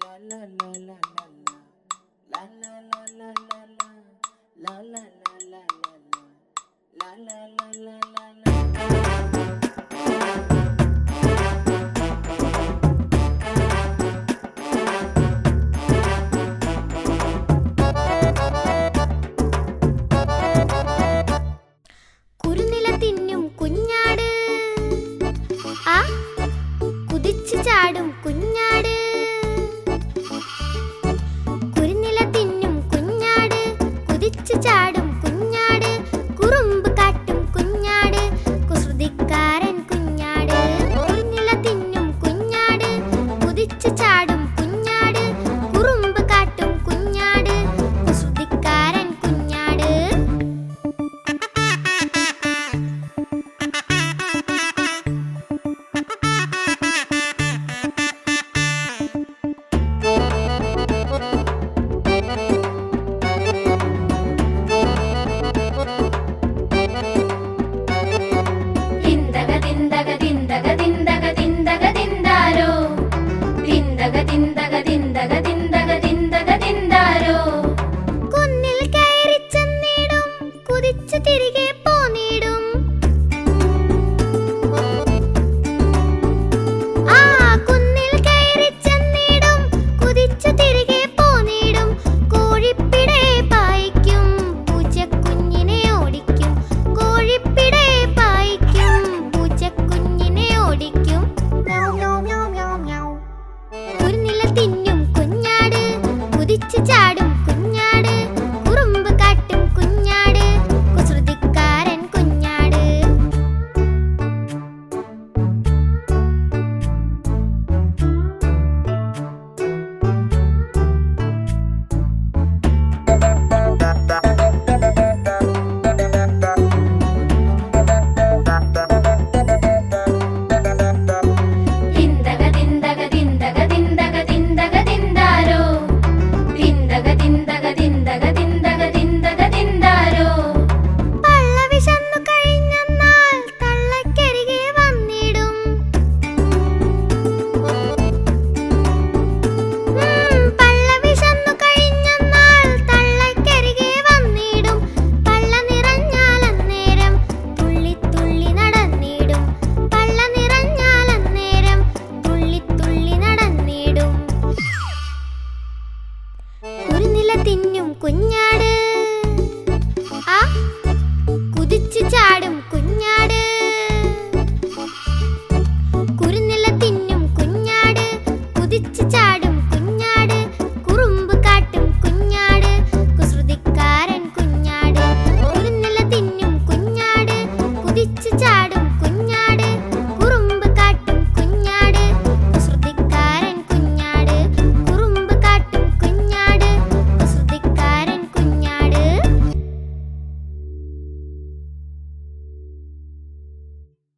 La la la la la la la la la la la la la la la la la la la. കുരുനില തിന്നും കുഞ്ഞാട്, ആ കുതിച്ചു ചാടും കുഞ്ഞാട്. കുരുനില തിന്നും കുഞ്ഞാട്, കുതിച്ചു ചാടും കുഞ്ഞാട്. കുറുമ്പ് കാട്ടും കുഞ്ഞാട്, കുസൃതിക്കാരൻ കുഞ്ഞാട്. കുരുനില തിന്നും കുഞ്ഞാട്, കുതിച്ചു ചാടും